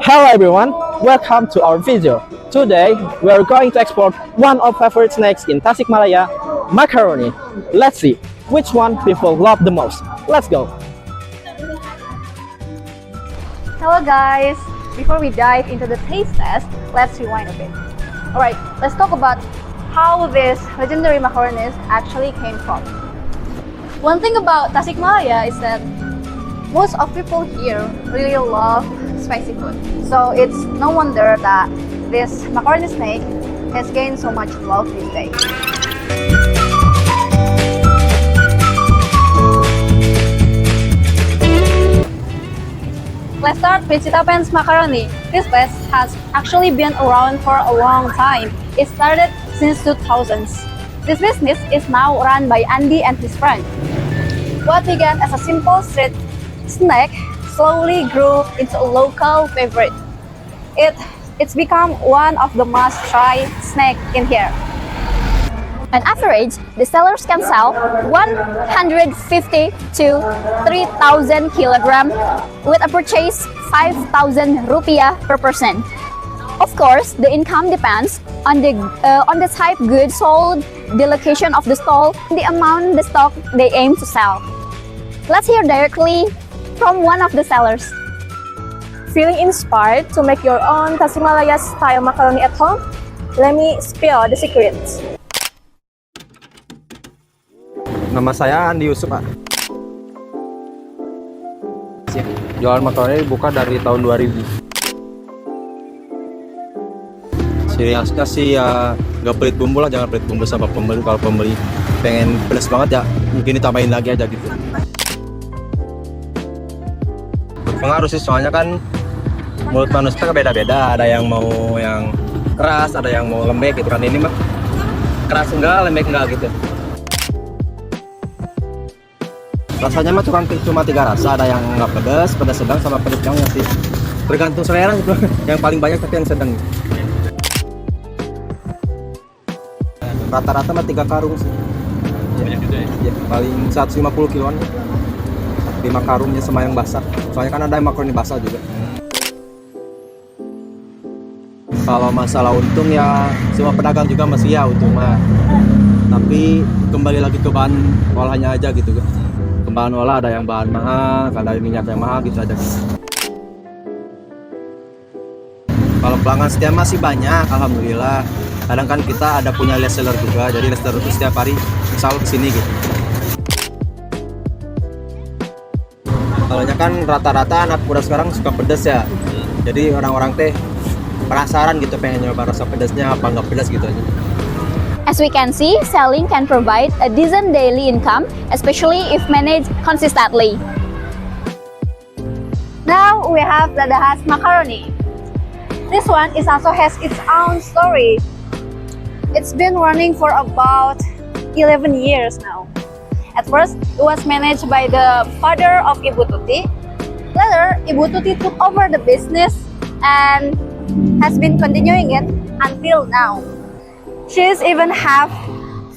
Hello everyone, welcome to our video. Today we are going to explore one of favorite snacks in Tasikmalaya, macaroni. Let's see which one people love the most. Let's go. Hello guys! Before we dive into the taste test, let's rewind a bit. Alright, let's talk about how this legendary macaronis actually came from. One thing about Tasikmalaya is that most of people here really love spicy food. So it's no wonder that this macaroni snack has gained so much love these days. Let's start with Citapen's macaroni. This place has actually been around for a long time. It started since 2000s. This business is now run by Andy and his friend. What began as a simple street snack slowly grew into a local favorite. It's become one of the must-try snack in here. On average, the sellers can sell 150 to 3,000 kilogram with a purchase 5,000 rupiah per person. Of course, the income depends on the type goods sold, the location of the stall, and the amount the stock they aim to sell. Let's hear directly from one of the sellers. Feeling inspired to make your own Tasikmalaya style macaroni at home? Let me spill the secrets. Nama saya Andi Yusuf, Pak. Jualan makaroni buka dari tahun 2000. Ciri khasnya sih ya nggak pelit bumbu lah, jangan pelit bumbu sama pembeli. Kalau pembeli pengen pedas banget ya mungkin ditambahin lagi aja gitu. Pengaruh sih, soalnya kan mulut manusia kan beda-beda, ada yang mau yang keras, ada yang mau lembek gitu kan. Ini mah keras enggak, lembek enggak gitu. Rasanya mah cuma 3 rasa, ada yang nggak pedas, pedas sedang sama pedas yang sih. Tergantung selera gitu. Yang paling banyak tapi yang sedang. Rata-rata mah 3 karung sih. Banyak juga ya? Ya, paling 150 kiloan. 5 karungnya sama yang basah. Soalnya kan ada makaroni basah juga. Kalau masalah untung ya semua pedagang juga masih ya untung mah. Tapi kembali lagi ke bahan olahannya aja gitu kan. Ke bahan olah ada yang bahan mahal, ada yang minyak yang mahal gitu aja. Kalau pelanggan setia masih banyak, alhamdulillah. Kadang kan kita ada punya reseller juga, jadi reseller itu setiap hari selalu kesini gitu. Kalau kan rata-rata anak muda sekarang suka pedas ya, jadi orang-orang teh penasaran gitu pengen nyoba rasa pedasnya apa nggak pedas gitu aja. As we can see, selling can provide a decent daily income, especially if managed consistently. Now we have Dadahas macaroni. This one also has its own story. It's been running for about 11 years now. At first, it was managed by the father of Ibu Tuti. Later, Ibu Tuti took over the business and has been continuing it until now. She's even have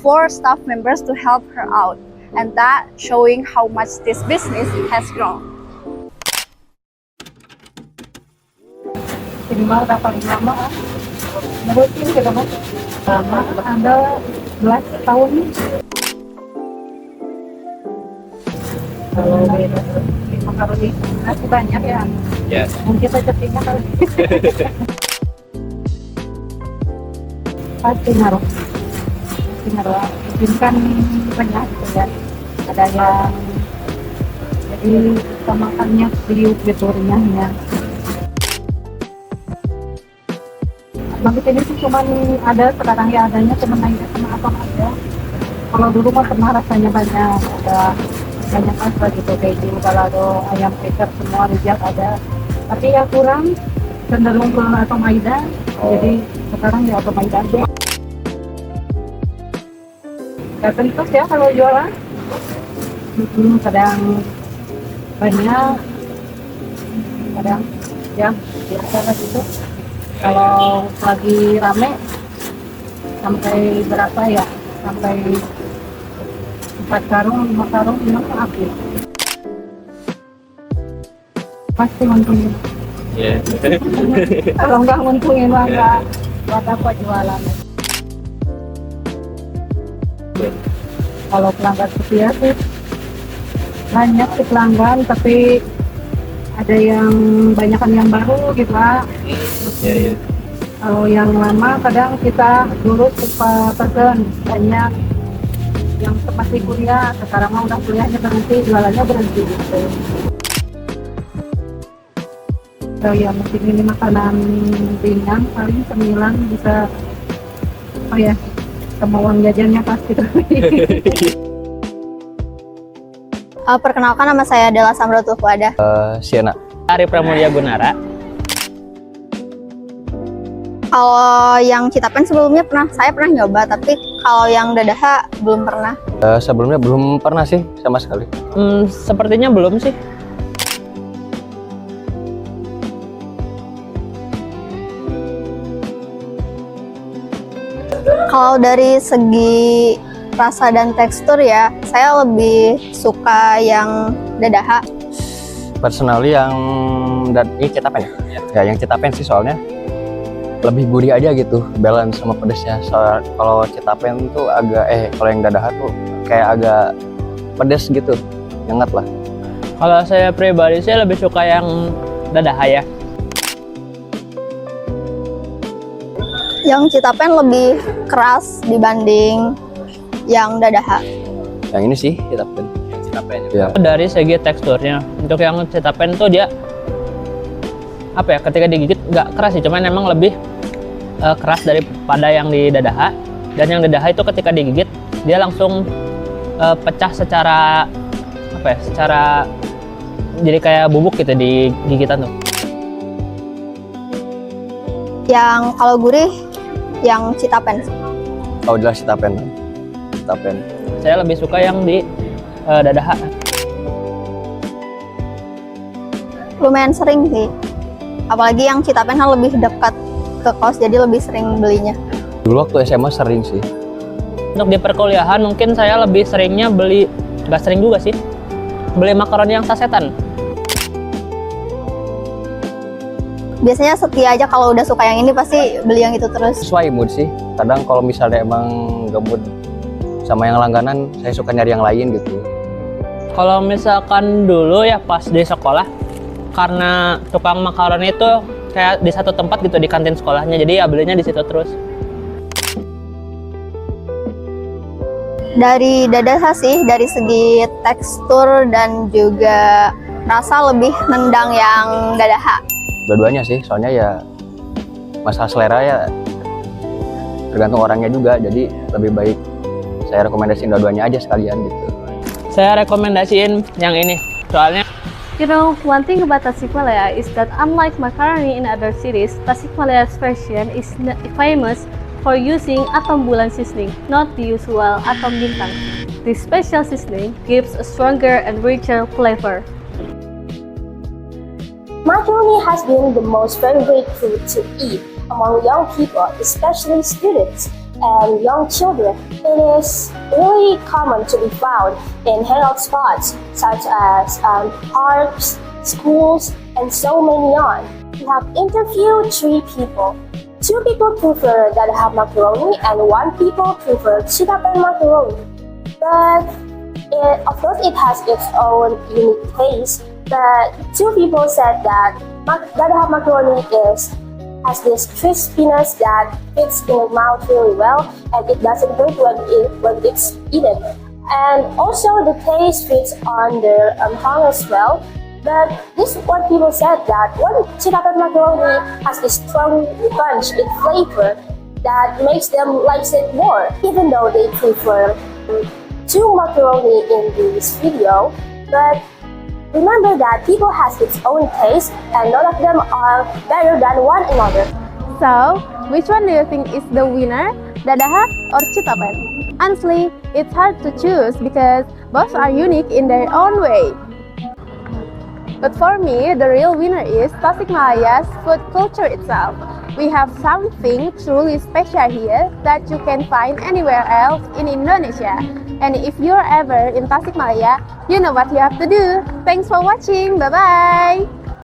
4 staff members to help her out, and that showing how much this business has grown. Minimal dapat lama, rutin ke depan. Lama ada 11 tahun. Kalau makaroni masih banyak ya. Yes. Mungkin saja tinggal kali. Pasti ngaruh. Mungkin kan banyak gitu ya. Ada yang jadi kita makannya beli beturnya ya. Bangkit ini sih cuman ada sekarang ya, adanya cuma aja sama abang aja. Kalau dulu mah pernah rasanya banyak, ada banyak rasa gitu, keju, balado, ayam peker, semua rujak ada. Tapi ya kurang, cenderung ke Atomaida. Jadi sekarang ya Atomaida aja. Gak tentu ya kalau jualan. Kadang banyak, kadang ya biasa lah gitu. Kalau lagi rame sampai berapa ya? Sampai 4 karung, 5 karung, 5 habis. Pasti untungnya. Iya. Kalau nggak nguntungin mah nggak buat apa jualan. Kalau pelanggan setia sih banyak sih pelanggan, tapi ada yang banyakan yang baru gitu Pak. Iya, iya. Kalau yang lama kadang kita dulu suka pesen banyak yang masih kuliah, sekarang mah udah kuliahnya berhenti, jualannya berhenti gitu. Kalau yang mungkin ini makanan ringan paling cemilan bisa, oh ya, sama uang jajannya pasti. Perkenalkan, nama saya Della Samratul Fuada. Siena. Ari Pramudia Gunara. Kalau yang Citapen sebelumnya saya pernah nyoba, tapi kalau yang Dadaha belum pernah. Sebelumnya belum pernah sih sama sekali. Sepertinya belum sih. Kalau dari segi rasa dan tekstur ya, saya lebih suka yang Dadaha. Personally yang ini Citapen ya? Ya yang Citapen sih soalnya lebih gurih aja gitu, balance sama pedesnya. Soal kalau Citapen tuh agak kalau yang Dadaha tuh kayak agak pedes gitu, nyengat lah. Kalau saya pribadi sih lebih suka yang Dadaha ya. Yang Citapen lebih keras dibanding yang Dadaha. Yang ini sih Citapen. Citapen. Ya. Dari segi teksturnya, untuk yang Citapen tuh dia apa ya? Ketika digigit nggak keras sih, cuman emang lebih keras daripada yang di Dadaha. Dan yang Dadaha itu ketika digigit dia langsung pecah secara apa ya? Secara jadi kayak bubuk gitu di gigitan tuh. Yang kalau gurih, yang Citapen. Oh jelas Citapen. Citapen. Saya lebih suka yang di Dadaha. Lumayan sering sih. Apalagi yang Citapen kan lebih dekat ke kos, jadi lebih sering belinya. Dulu waktu SMA sering sih. Untuk di perkuliahan mungkin saya lebih seringnya beli, nggak sering juga sih, beli makaroni yang sasetan. Biasanya setia aja, kalau udah suka yang ini pasti beli yang itu terus. Sesuai mood sih. Kadang kalau misalnya emang gak mood sama yang langganan, saya suka nyari yang lain gitu. Kalau misalkan dulu ya pas di sekolah, karena tukang makaroni itu kayak di satu tempat gitu di kantin sekolahnya, jadi ya belinya di situ terus. Dari Dadaha sih, dari segi tekstur dan juga rasa lebih nendang yang Dadaha. Dua-duanya sih, soalnya ya masalah selera ya tergantung orangnya juga, jadi lebih baik saya rekomendasiin dua-duanya aja sekalian gitu. Saya rekomendasiin yang ini, soalnya You know, one thing about Tasikmalaya is that unlike macaroni in other cities, Tasikmalaya's version is famous for using atom bulan seasoning, not the usual atom bintang. This special seasoning gives a stronger and richer flavor. Macaroni has been the most favorite food to eat among young people, especially students and young children. It is really common to be found in hangout spots such as parks, schools, and so many on. We have interviewed 3 people. 2 people prefer Dadaha macaroni and 1 people prefer Citapen macaroni. But of course it has its own unique taste. But 2 people said that Dadaha macaroni has this crispiness that fits in the mouth really well, and it doesn't hurt when it's eaten. And also the taste fits on the tongue as well. But this one people said that one Citapen macaroni has this strong punch in flavor that makes them like it more, even though they prefer 2 macaroni in this video. But remember that people has its own taste and none of them are better than one another. So, which one do you think is the winner, Dadaha or Citapen? Honestly, it's hard to choose because both are unique in their own way. But for me, the real winner is Tasikmalaya's food culture itself. We have something truly special here that you can find anywhere else in Indonesia. And if you're ever in Tasikmalaya, you know what you have to do. Thanks for watching. Bye-bye.